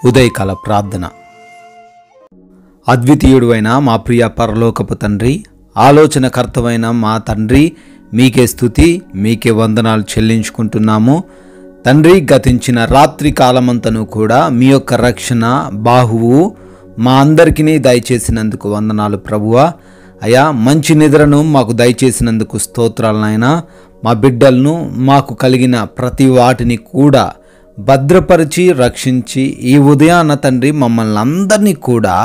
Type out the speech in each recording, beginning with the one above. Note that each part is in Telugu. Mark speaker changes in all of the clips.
Speaker 1: ఉదయకాల ప్రార్థన. అద్వితీయుడైన మా ప్రియ పరలోకపు తండ్రి, ఆలోచనకర్తమైన మా తండ్రి, మీకే స్తుతి, మీకే వందనాలు చెల్లించుకుంటున్నాము తండ్రి. గతించిన రాత్రి కాలమంతను కూడా మీ యొక్క రక్షణ బాహువు మా అందరికీ దయచేసినందుకు వందనాలు ప్రభువా. అయా, మంచి నిద్రను మాకు దయచేసినందుకు స్తోత్రాలు నాయనా. మా బిడ్డలను, మాకు కలిగిన ప్రతి వాటిని కూడా భద్రపరిచి రక్షించి ఈ ఉదయాన తండ్రి మమ్మల్ని అందరినీ కూడా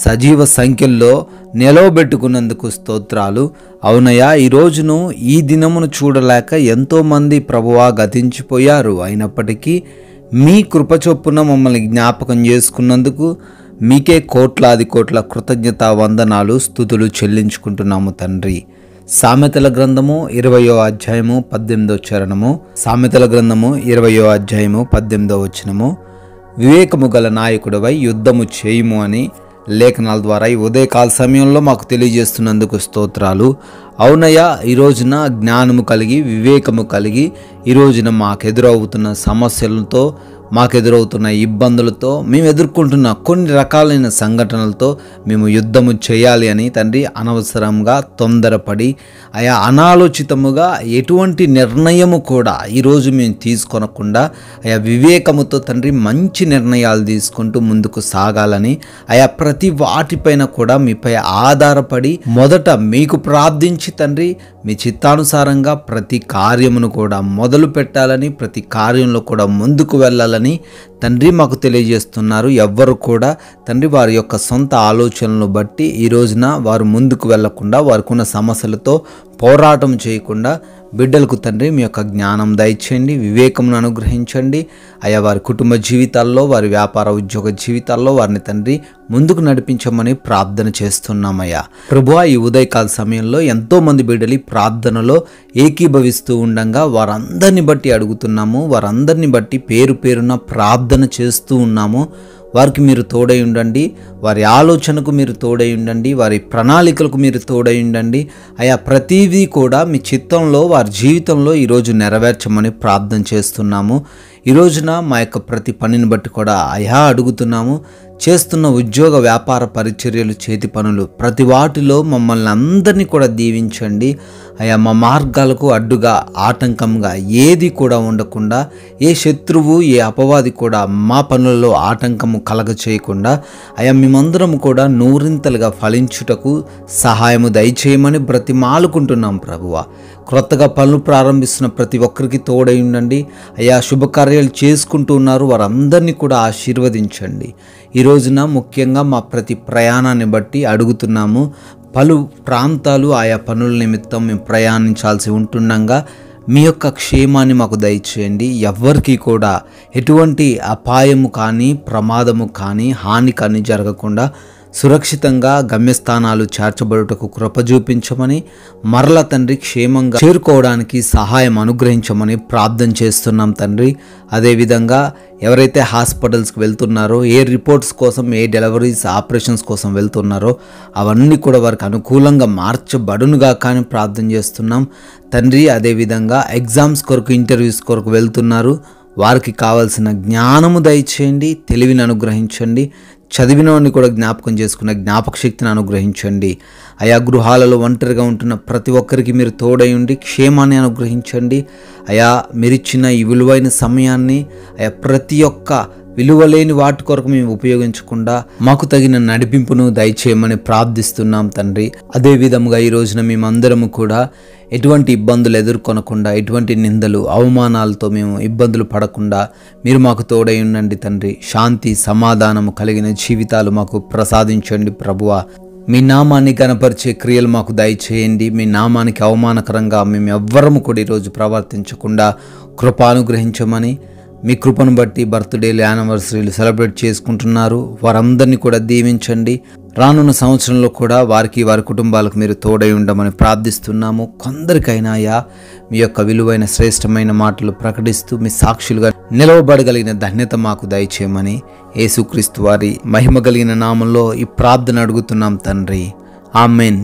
Speaker 1: సజీవ సంఖ్యల్లో నిలవబెట్టుకున్నందుకు స్తోత్రాలు. అవునయ్యా, ఈ రోజును ఈ దినమును చూడలేక ఎంతోమంది ప్రభువా గతించిపోయారు. అయినప్పటికీ మీ కృపచొప్పున మమ్మల్ని జ్ఞాపకం చేసుకున్నందుకు మీకే కోట్లాది కోట్ల కృతజ్ఞత వందనాలు స్తుతులు చెల్లించుకుంటున్నాము తండ్రి. సామెతల గ్రంథము 20వ అధ్యాయము 18వ చరణము. సామెతల గ్రంథము 20వ అధ్యాయము 18వ వచనము. వివేకము గల నాయకుడివై యుద్ధము చేయుము అని లేఖనాల ద్వారా ఈ ఉదయకాల సమయంలో మాకు తెలియజేస్తున్నందుకు స్తోత్రాలు. అవునయ్యా, ఈ రోజున జ్ఞానము కలిగి, వివేకము కలిగి, ఈ రోజున మాకెదురవుతున్న సమస్యలతో, మాకెదురవుతున్న ఇబ్బందులతో, మేము ఎదుర్కొంటున్న కొన్ని రకాలైన సంఘటనలతో మేము యుద్ధము చేయాలి అని తండ్రి అనవసరంగా తొందరపడి అనాలోచితముగా ఎటువంటి నిర్ణయము కూడా ఈరోజు మేము తీసుకొనకుండా వివేకముతో తండ్రి మంచి నిర్ణయాలు తీసుకుంటూ ముందుకు సాగాలని ప్రతి వాటిపైన కూడా మీపై ఆధారపడి మొదట మీకు ప్రార్థించి తండ్రి మీ చిత్తానుసారంగా ప్రతి కార్యమును కూడా మొదలు పెట్టాలని, ప్రతి కార్యంలో కూడా ముందుకు వెళ్ళాలని తండ్రి మాకు తెలియజేస్తున్నారు. ఎవ్వరు కూడా తండ్రి వారి యొక్క సొంత ఆలోచనలను బట్టి ఈ రోజున వారు ముందుకు వెళ్లకుండా, వారికి ఉన్న సమస్యలతో పోరాటం చేయకుండా బిడ్డలకు తండ్రి మీ యొక్క జ్ఞానం దయచేయండి, వివేకమును అనుగ్రహించండి. వారి కుటుంబ జీవితాల్లో, వారి వ్యాపార ఉద్యోగ జీవితాల్లో వారిని తండ్రి ముందుకు నడిపించమని ప్రార్థన చేస్తున్నామయ్యా. ప్రభువా, ఈ ఉదయకాల సమయంలో ఎంతోమంది బిడ్డలు ప్రార్థనలో ఏకీభవిస్తూ ఉండగా వారందరిని బట్టి అడుగుతున్నాము, వారందరిని బట్టి పేరు పేరున ప్రార్థన చేస్తూ ఉన్నాము. వారికి మీరు తోడై ఉండండి, వారి ఆలోచనకు మీరు తోడై ఉండండి, వారి ప్రణాళికలకు మీరు తోడై ఉండండి. ప్రతిదీ కూడా మీ చిత్తంలో, వారి జీవితంలో ఈరోజు నెరవేర్చమని ప్రార్థన చేస్తున్నాము. ఈ రోజున మా యొక్క ప్రతి పనిని బట్టి కూడా అడుగుతున్నాము. చేస్తున్న ఉద్యోగ వ్యాపార పరిచర్యలు, చేతి పనులు, ప్రతి వాటిలో మమ్మల్ని అందరినీ కూడా దీవించండి. మా మార్గాలకు అడ్డుగా, ఆటంకంగా ఏది కూడా ఉండకుండా, ఏ శత్రువు, ఏ అపవాది కూడా మా పనులలో ఆటంకము కలగ చేయకుండా మేమందరం కూడా నూరింతలుగా ఫలించుటకు సహాయము దయచేయమని బ్రతిమాలుకుంటున్నాం ప్రభువా. క్రొత్తగా పనులు ప్రారంభిస్తున్న ప్రతి ఒక్కరికి తోడై ఉండండి. శుభకార్యాలు చేసుకుంటూ ఉన్నారు, వారందరినీ కూడా ఆశీర్వదించండి. ఈ రోజున ముఖ్యంగా మా ప్రతి ప్రయాణాన్ని బట్టి అడుగుతున్నాము. పలు ప్రాంతాలు, ఆయా పనుల నిమిత్తం మేము ప్రయాణించాల్సి ఉంటుండగా మీ యొక్క క్షేమాన్ని మాకు దయచేయండి. ఎవ్వరికీ కూడా ఎటువంటి అపాయము కానీ, ప్రమాదము కానీ, హాని కానీ జరగకుండా సురక్షితంగా గమ్యస్థానాలు చేర్చబడుటకు కృప చూపించమని, మరల తండ్రి క్షేమంగా చేరుకోవడానికి సహాయం అనుగ్రహించమని ప్రార్థన చేస్తున్నాం తండ్రి. అదేవిధంగా ఎవరైతే హాస్పిటల్స్కి వెళ్తున్నారో, ఏ రిపోర్ట్స్ కోసం, ఏ డెలివరీస్, ఆపరేషన్స్ కోసం వెళ్తున్నారో అవన్నీ కూడా వారికి అనుకూలంగా మార్చబడునుగా కానీ ప్రార్థన చేస్తున్నాం తండ్రి. అదేవిధంగా ఎగ్జామ్స్ కొరకు, ఇంటర్వ్యూస్ కొరకు వెళ్తున్నారు, వారికి కావాల్సిన జ్ఞానము దయచేయండి, తెలివిని అనుగ్రహించండి. చదివినవాడిని కూడా జ్ఞాపకం చేసుకున్న జ్ఞాపక శక్తిని అనుగ్రహించండి. గృహాలలో ఒంటరిగా ఉంటున్న ప్రతి ఒక్కరికి మీరు తోడై ఉండి క్షేమాన్ని అనుగ్రహించండి. మీరిచ్చిన ఈ విలువైన సమయాన్ని ప్రతి ఒక్క విలువలేని వాటి కొరకు మేము ఉపయోగించకుండా మాకు తగిన నడిపింపును దయచేయమని ప్రార్థిస్తున్నాం తండ్రి. అదే విధముగా ఈ రోజున మేమందరము కూడా ఎటువంటి ఇబ్బందులు ఎదుర్కొనకుండా, ఎటువంటి నిందలు, అవమానాలతో మేము ఇబ్బందులు పడకుండా మీరు మాకు తోడై ఉండండి తండ్రి. శాంతి, సమాధానము కలిగిన జీవితాలు మాకు ప్రసాదించండి ప్రభువా. మీ నామాన్ని గణపరిచే క్రియలు మాకు దయచేయండి. మీ నామానికి అవమానకరంగా మేము ఎవ్వరము కూడా ఈరోజు ప్రవర్తించకుండా కృపానుగ్రహించమని, మీ కృపను బట్టి బర్త్డేలు, యానివర్సరీలు సెలబ్రేట్ చేసుకుంటున్నారు, వారందరినీ కూడా దీవించండి. రానున్న సంవత్సరంలో కూడా వారికి, వారి కుటుంబాలకు మీరు తోడై ఉండమని ప్రార్థిస్తున్నాము. కొందరికైనా మీ యొక్క విలువైన శ్రేష్టమైన మాటలు ప్రకటిస్తూ మీ సాక్షులుగా నిలవబడగలిగిన ధన్యత మాకు దయచేయమని యేసుక్రీస్తు వారి మహిమ కలిగిన నామంలో ఈ ప్రార్థన అడుగుతున్నాం తండ్రి. ఆమెన్.